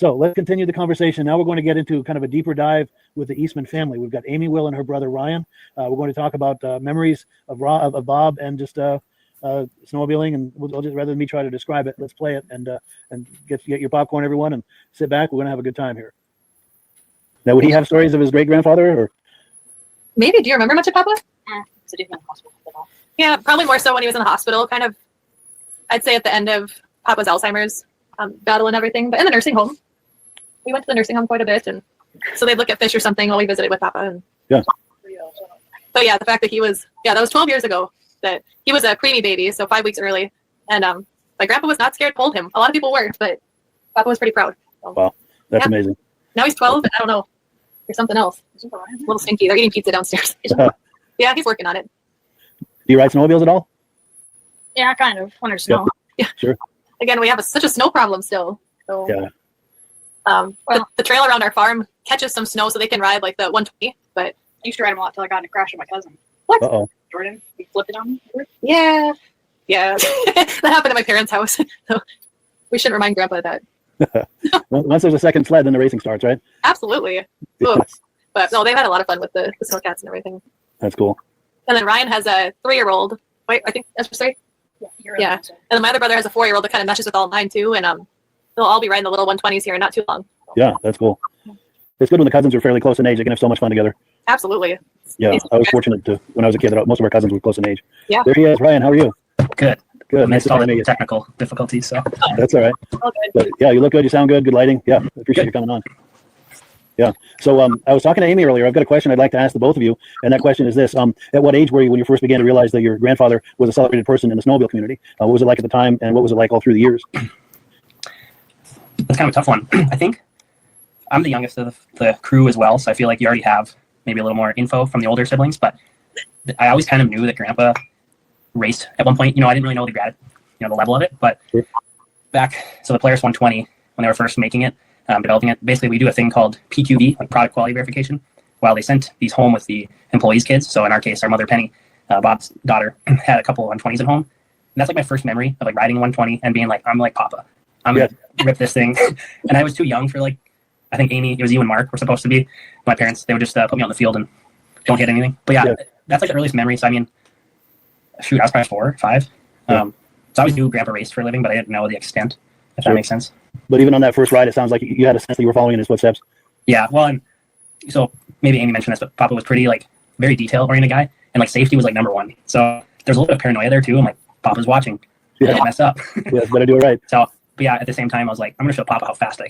So let's continue the conversation. Now we're going to get into kind of a deeper dive with the Eastman family. We've got Amy, Will, and her brother Ryan. We're going to talk about memories of Bob and just snowmobiling. And we'll just, rather than me try to describe it, let's play it and get your popcorn, everyone, and sit back. We're going to have a good time here. Now, would he have stories of his great grandfather, or maybe? Do you remember much of Papa? So he was in the hospital. Yeah, probably more so when he was in the hospital. Kind of, I'd say at the end of Papa's Alzheimer's battle and everything. But in the nursing home, we went to the nursing home quite a bit, and so they'd look at fish or something while we visited with Papa. And yeah. So yeah, the fact that he was, that was 12 years ago that he was a preemie baby, so 5 weeks early, and my grandpa was not scared to hold him. A lot of people were, but Papa was pretty proud. So, wow, that's amazing. Now he's 12, and I don't know, there's something else. It's a little stinky. They're eating pizza downstairs. Yeah, he's working on it. Do you ride snowmobiles at all? Yeah, kind of. When there's snow. Yeah, sure. Again, we have such a snow problem still. So yeah. The trail around our farm catches some snow, so they can ride like the 120. But I used to ride them a lot till I got in a crash with my cousin. What? Uh-oh. Jordan, he flipped it on me. Yeah. That happened at my parents' house. So we shouldn't remind Grandpa of that. Once there's a second sled, then the racing starts, right? Absolutely. Yes. But no, they've had a lot of fun with the snowcats and everything. That's cool. And then Ryan has a 3-year-old. Wait, I think that's right. Yeah. And then my other brother has a 4-year-old that kind of meshes with all mine too. And they'll all be riding the little 120s here in not too long. Yeah, that's cool. It's good when the cousins are fairly close in age. They can have so much fun together. Absolutely. Yeah, I was fortunate to, when I was a kid, that most of our cousins were close in age. Yeah. There he is. Ryan, how are you? Good. Good. Nice to meet you. Technical difficulties, so. That's all right. All good. But yeah, you look good. You sound good. Good lighting. Yeah, I appreciate you coming on. Yeah. So I was talking to Amy earlier. I've got a question I'd like to ask the both of you, and that question is this: at what age were you when you first began to realize that your grandfather was a celebrated person in the snowmobile community? What was it like at the time, and what was it like all through the years? That's kind of a tough one. I think I'm the youngest of the crew as well, so I feel like you already have maybe a little more info from the older siblings. But I always kind of knew that Grandpa raced at one point. You know, I didn't really know the level of it, but sure. Back, so the Polaris 120, when they were first making it, developing it, basically we do a thing called PQV, like product quality verification, while they sent these home with the employees' kids. So in our case, our mother Penny, Bob's daughter, had a couple 120s at home. And that's like my first memory of like riding a 120 and being like, I'm like Papa. I'm gonna rip this thing. And I was too young for, like, I think Amy, it was you and Mark were supposed to be. My parents, they would just put me on the field and don't hit anything. But yeah, that's like the earliest memory. So I mean, shoot, I was probably 4 or 5. So I always knew Grandpa raced for a living, but I didn't know the extent, if that makes sense. But even on that first ride, it sounds like you had a sense that you were following in his footsteps. Yeah. Well, and so maybe Amy mentioned this, but Papa was pretty, like, very detail-oriented guy, and like safety was like #1. So there's a little bit of paranoia there too. I'm like, Papa's watching. I messed up. Yeah, better do it right. So, but yeah, at the same time, I was like, I'm gonna show Papa how fast I